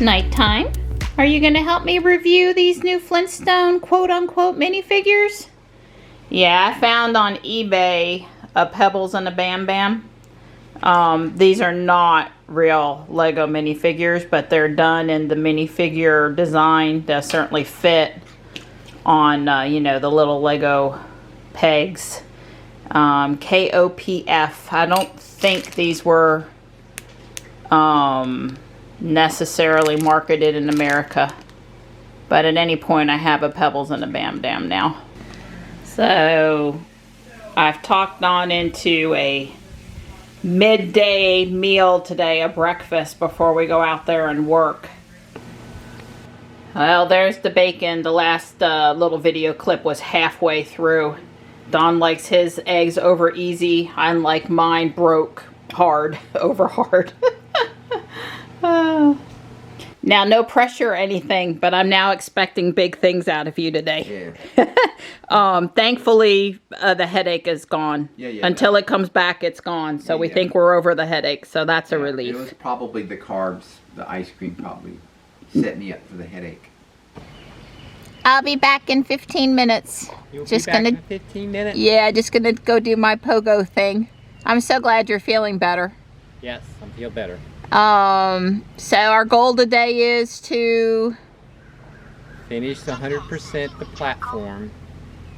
nighttime. Are you going to help me review these new Flintstone quote-unquote minifigures? Yeah, I found on eBay a Pebbles and a Bam Bam. These are not real Lego minifigures, but they're done in the minifigure design that certainly fit on, you know, the little Lego pegs. KOPF. I don't think these were necessarily marketed in America, but at any point I have a Pebbles and a Bam Bam now. So I've talked on into a midday meal today, a breakfast before we go out there and work. Well, there's the bacon. The last little video clip was halfway through. Don likes his eggs over easy. I like mine broke hard, over hard. Now, no pressure or anything, but I'm now expecting big things out of you today. Yeah. Thankfully, the headache is gone. Until it comes back, it's gone. So we think we're over the headache. So that's a relief. It was probably the carbs, the ice cream probably set me up for the headache. I'll be back in 15 minutes. You'll be back in 15 minutes? Yeah, just gonna go do my pogo thing. I'm so glad you're feeling better. Yes, I feel better. So our goal today is to finish 100% the platform,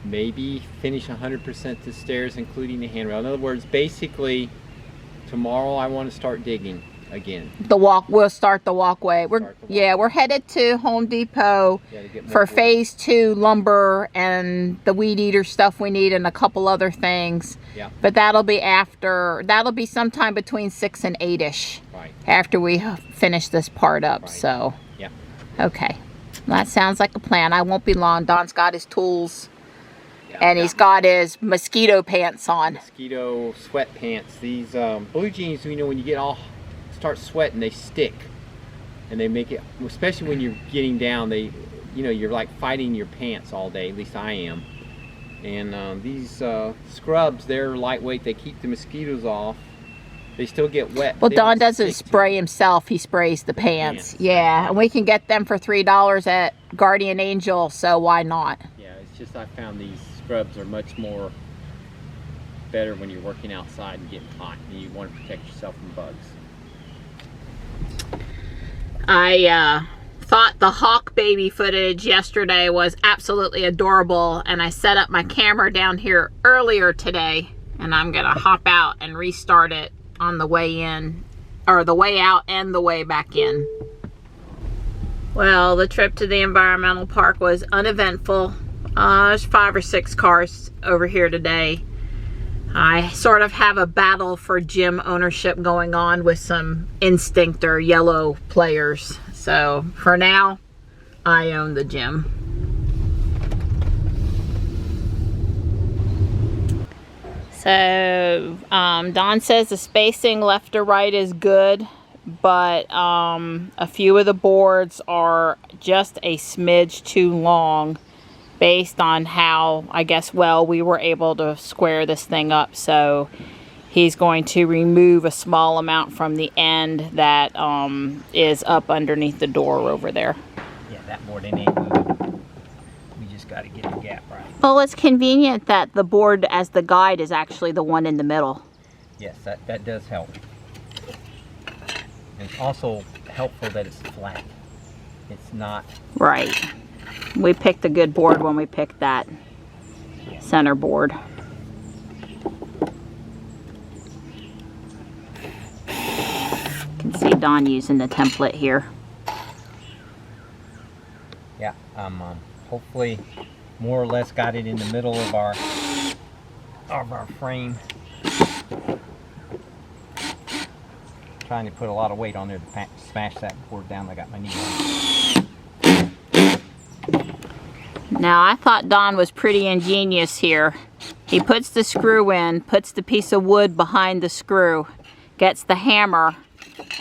maybe finish 100% the stairs, including the handrail. In other words, basically, tomorrow I want to start digging again. We'll start the walkway. We're headed to Home Depot for phase 2 lumber and the weed eater stuff we need and a couple other things. Yeah. But that'll be sometime between 6 and 8ish. Right. After we finish this part up. Right. So. Yeah. Okay. That sounds like a plan. I won't be long. Don's got his tools. Yeah, and he's got his mosquito pants on. Mosquito sweatpants. These blue jeans, you know, when you start sweating, they stick, and they make it, especially when you're getting down, you're like fighting your pants all day. At least I am. And these scrubs, they're lightweight. They keep the mosquitoes off. They still get wet. Well, Don doesn't spray himself. He sprays the pants. Yeah, and we can get them for $3 at Guardian Angel, so why not? Yeah, it's just I found these scrubs are much more better when you're working outside and getting hot, and you want to protect yourself from bugs. I thought the hawk baby footage yesterday was absolutely adorable, and I set up my camera down here earlier today, and I'm gonna hop out and restart it on the way in, or the way out and the way back in. Well, the trip to the environmental park was uneventful. There's 5 or 6 cars over here today. I sort of have a battle for gym ownership going on with some Instinct or Yellow players. So for now, I own the gym. So Don says the spacing left to right is good, but a few of the boards are just a smidge too long, based on how, I guess, well, we were able to square this thing up. So he's going to remove a small amount from the end that is up underneath the door over there. Yeah, that board ain't moving. We just got to get the gap right. Well, it's convenient that the board as the guide is actually the one in the middle. Yes, that does help. It's also helpful that it's flat. It's not... Right. We picked a good board when we picked that center board. You can see Don using the template here. Yeah, hopefully more or less got it in the middle of our frame. Trying to put a lot of weight on there to smash that board down. I got my knee on. Now, I thought Don was pretty ingenious here. He puts the screw in, puts the piece of wood behind the screw, gets the hammer,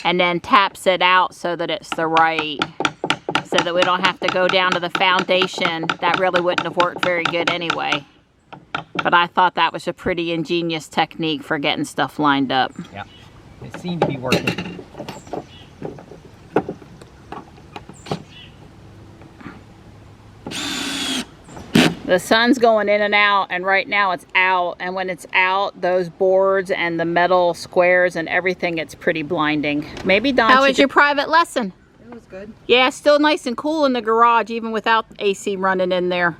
and then taps it out so that it's the right, so that we don't have to go down to the foundation. That really wouldn't have worked very good anyway. But I thought that was a pretty ingenious technique for getting stuff lined up. Yeah, it seemed to be working. The sun's going in and out, and right now it's out, and when it's out, those boards and the metal squares and everything, it's pretty blinding. Maybe Don. How was your private lesson? It was good. Yeah, still nice and cool in the garage, even without AC running in there.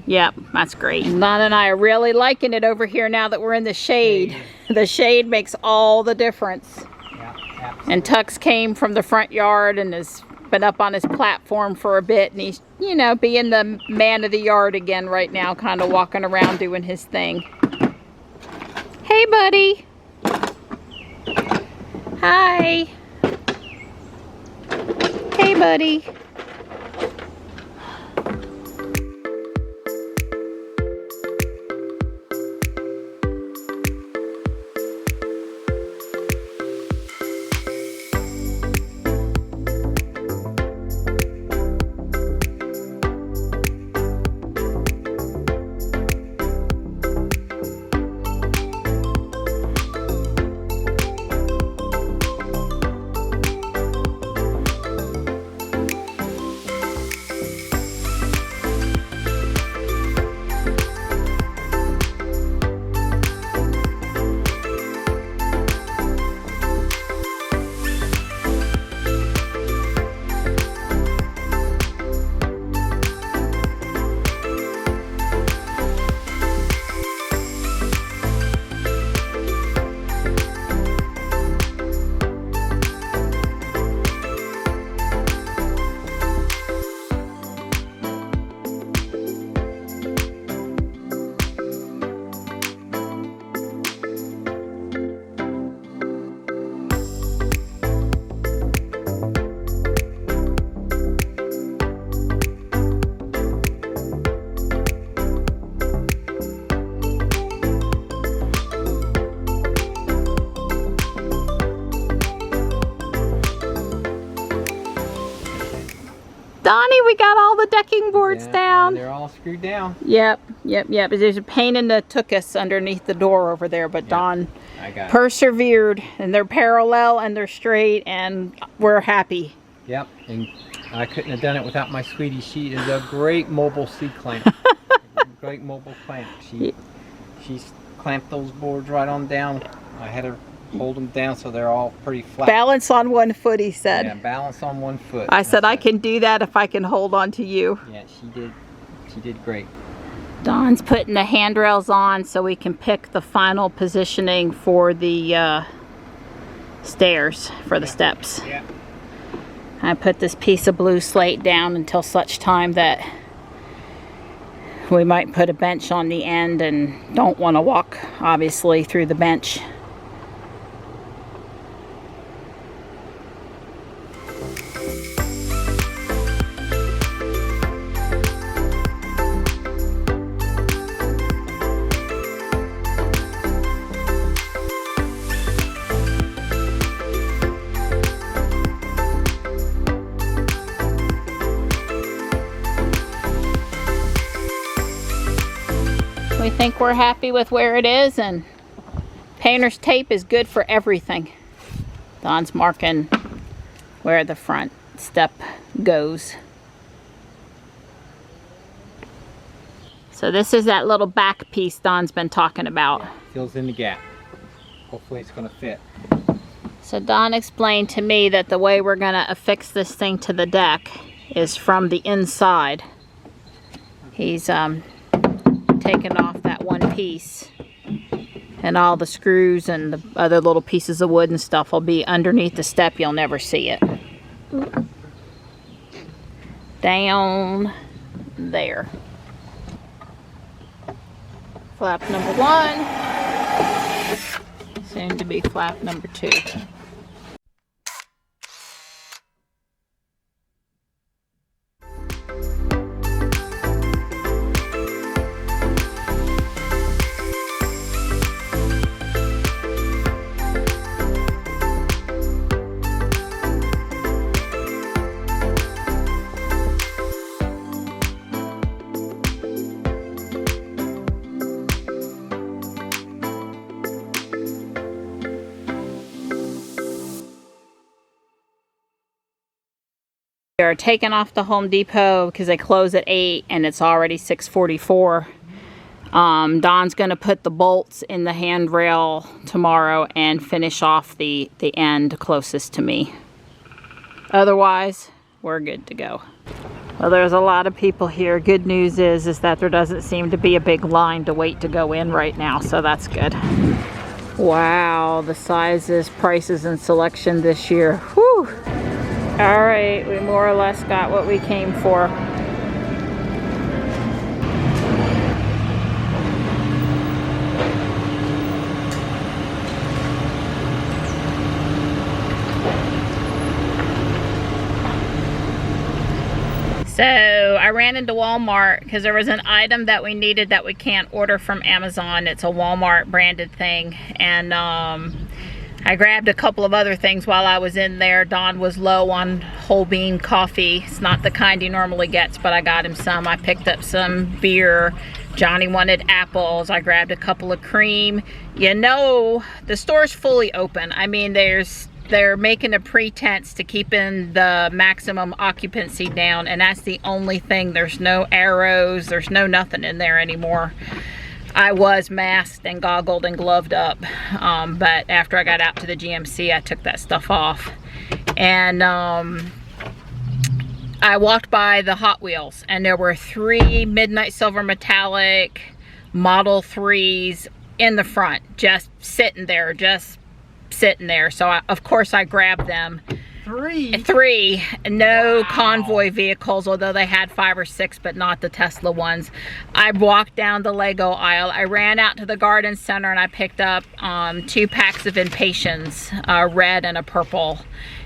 Yep, that's great. Don and I are really liking it over here now that we're in the shade. The shade makes all the difference. Yeah, absolutely. And Tux came from the front yard and has been up on his platform for a bit, and he's, you know, being the man of the yard again right now, kind of walking around doing his thing. Hey, buddy. Hi. Hey, buddy. Donnie, we got all the decking boards down. They're all screwed down. Yep. There's a pain in the tuchus underneath the door over there, but Don persevered, and they're parallel and they're straight, and we're happy. Yep, and I couldn't have done it without my sweetie. She is a great mobile C-clamp. Great mobile clamp. She's clamped those boards right on down. I had her hold them down so they're all pretty flat. Balance on one foot, he said. Yeah, balance on one foot. I said I can do that if I can hold on to you. Yeah, she did great. Don's putting the handrails on so we can pick the final positioning for the stairs, for the steps. Yeah. I put this piece of blue slate down until such time that we might put a bench on the end, and don't want to walk, obviously, through the bench. We think we're happy with where it is, and painter's tape is good for everything. Don's marking where the front step goes. So this is that little back piece Don's been talking about. Yeah, fills in the gap. Hopefully it's going to fit. So Don explained to me that the way we're going to affix this thing to the deck is from the inside. He's taken off that one piece, and all the screws and the other little pieces of wood and stuff will be underneath the step. You'll never see it. Down there. Flap number 1, soon to be flap number 2. They're taking off the Home Depot because they close at 8 and it's already 6:44. Don's gonna put the bolts in the handrail tomorrow and finish off the end closest to me. Otherwise, we're good to go. Well, there's a lot of people here. Good news is that there doesn't seem to be a big line to wait to go in right now, so that's good. Wow, the sizes, prices, and selection this year. Whew! All right, we more or less got what we came for. So I ran into Walmart because there was an item that we needed that we can't order from Amazon. It's a Walmart branded thing. And I grabbed a couple of other things while I was in there. Don was low on whole bean coffee. It's not the kind he normally gets, but I got him some. I picked up some beer. Johnny wanted apples. I grabbed a couple of cream. You know, the store's fully open. I mean, they're making a pretense to keeping the maximum occupancy down, and that's the only thing. There's no arrows, there's no nothing in there anymore. I was masked and goggled and gloved up, but after I got out to the GMC, I took that stuff off. And I walked by the Hot Wheels, and there were 3 Midnight Silver Metallic Model 3s in the front, just sitting there, so of course I grabbed them. 3. No. Wow. Convoy vehicles, although they had 5 or 6, but not the Tesla ones. I walked down the Lego aisle. I ran out to the garden center and I picked up 2 packs of Impatiens, a red and a purple.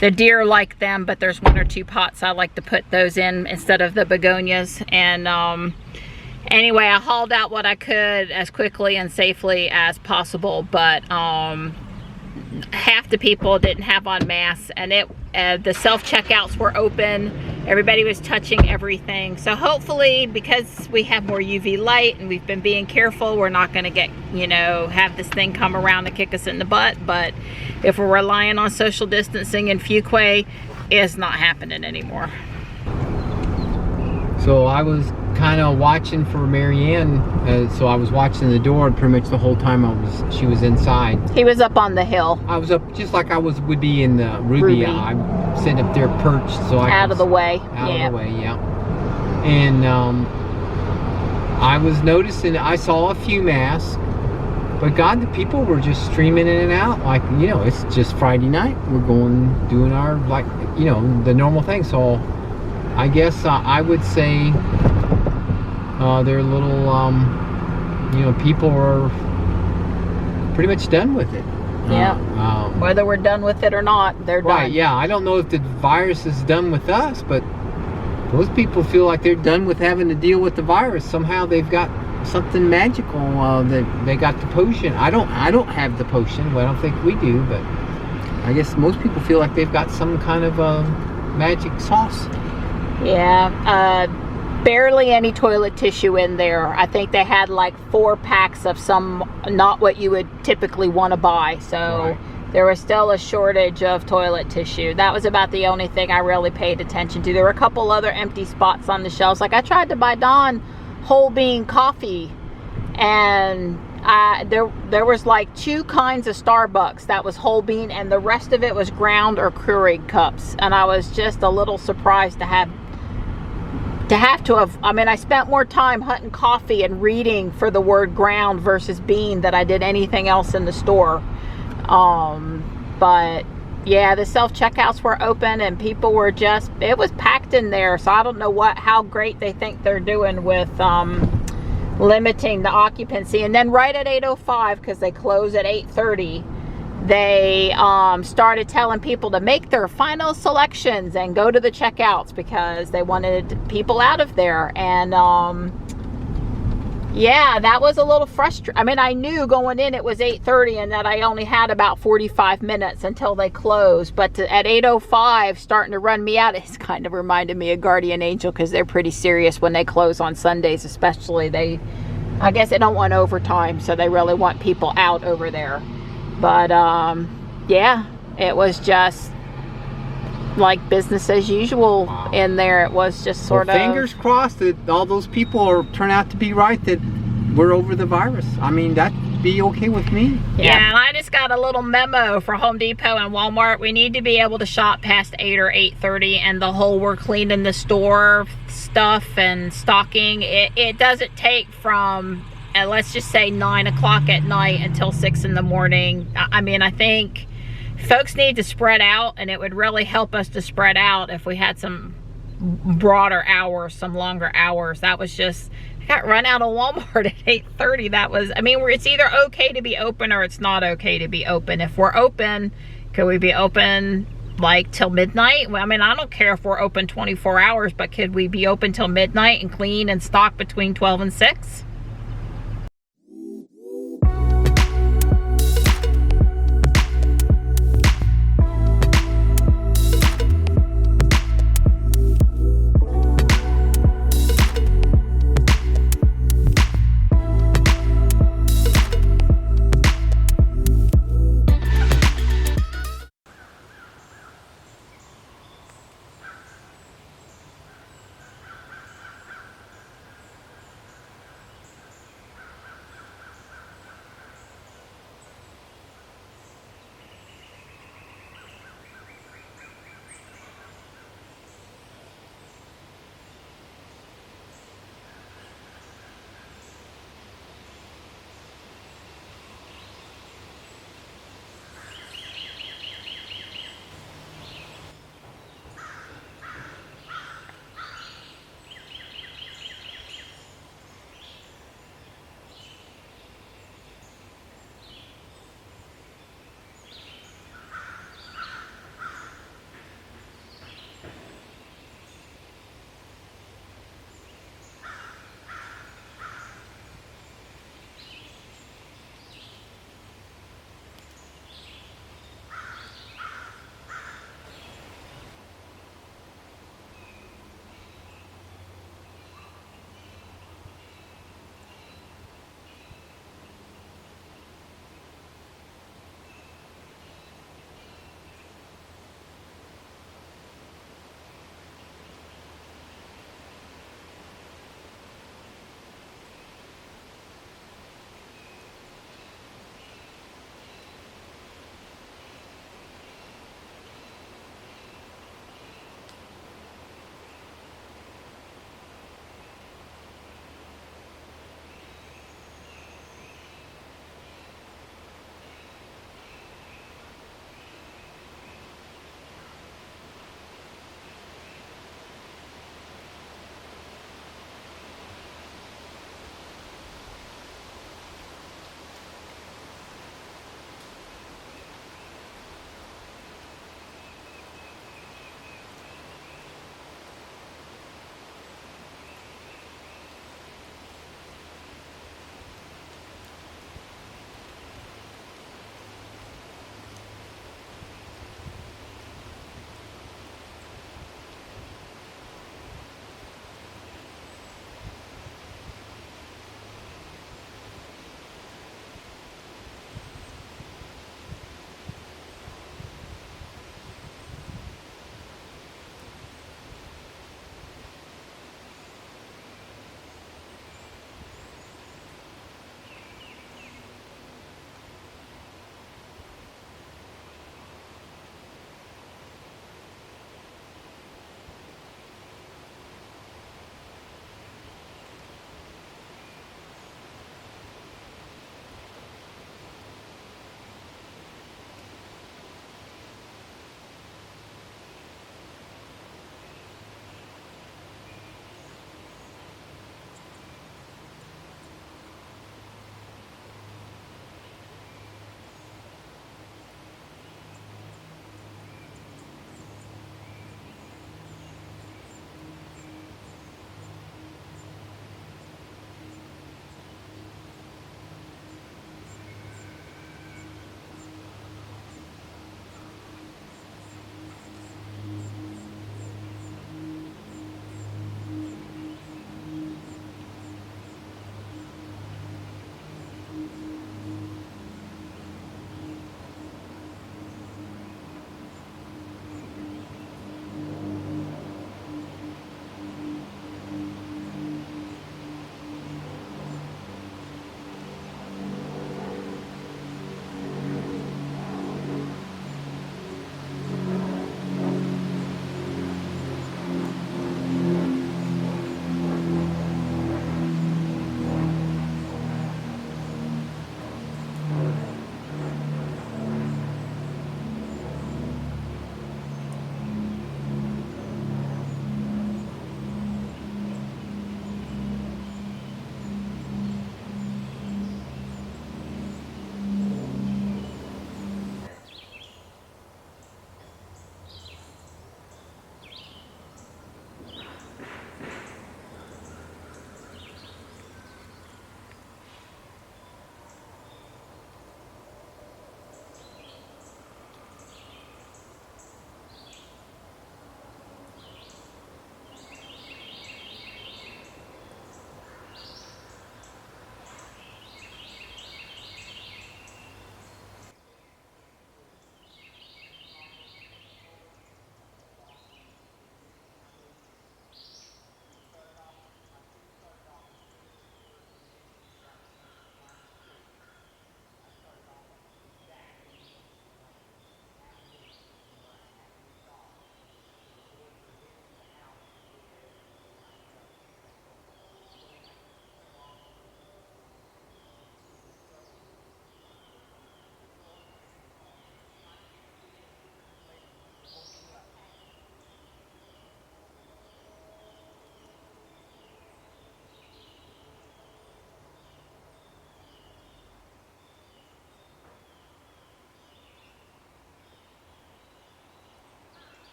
The deer like them, but there's 1 or 2 pots I like to put those in instead of the begonias. And anyway, I hauled out what I could as quickly and safely as possible, but half the people didn't have on masks, and the self-checkouts were open. Everybody was touching everything. So hopefully, because we have more UV light and we've been being careful, we're not going to get, you know, have this thing come around and kick us in the butt. But if we're relying on social distancing in Fuquay, it's not happening anymore. So I was kind of watching for Marianne, so I was watching the door pretty much the whole time she was inside. He was up on the hill. I was up just like I would be in the Ruby. I'm sitting up there perched, so out of the way. Out of the way, yeah. And I was noticing, I saw a few masks, but God, the people were just streaming in and out. Like, you know, it's just Friday night. We're doing our, like, you know, the normal thing. So I guess I would say they're a little, you know, people are pretty much done with it. Yeah. Whether we're done with it or not, they're done. Right, yeah. I don't know if the virus is done with us, but those people feel like they're done with having to deal with the virus. Somehow they've got something magical. They got the potion. I don't have the potion, but I don't think we do, but I guess most people feel like they've got some kind of magic sauce. Yeah, barely any toilet tissue in there. I think they had like 4 packs of some, not what you would typically want to buy. So right. There was still a shortage of toilet tissue. That was about the only thing I really paid attention to. There were a couple other empty spots on the shelves. Like I tried to buy Don whole bean coffee, and there was like 2 kinds of Starbucks that was whole bean, and the rest of it was ground or Keurig cups. And I was just a little surprised to have, I mean, I spent more time hunting coffee and reading for the word ground versus bean than I did anything else in the store. But yeah, the self-checkouts were open and people were just, it was packed in there. So I don't know how great they think they're doing with limiting the occupancy. And then right at 8:05, because they close at 8:30, they started telling people to make their final selections and go to the checkouts because they wanted people out of there. And yeah, that was a little frustrating. I mean, I knew going in it was 8:30 and that I only had about 45 minutes until they closed. But at 8:05, starting to run me out, it's kind of reminded me of Guardian Angel, because they're pretty serious when they close on Sundays, especially. I guess they don't want overtime, so they really want people out over there. But yeah, it was just like business as usual in there. It was just sort of... Fingers crossed that all those people turn out to be right, that we're over the virus. I mean, that'd be okay with me. Yeah, and I just got a little memo for Home Depot and Walmart. We need to be able to shop past 8 or 8:30, and the whole we're cleaning the store stuff and stocking. It doesn't take from, let's just say 9 o'clock at night until 6 in the morning. I mean, I think folks need to spread out, and it would really help us to spread out if we had some broader hours, some longer hours. That was just... got run out of Walmart at 8:30. That was, I mean, it's either okay to be open or it's not okay to be open. If we're open, could we be open like till midnight? Well, I mean, I don't care if we're open 24 hours, but could we be open till midnight and clean and stock between 12 and 6?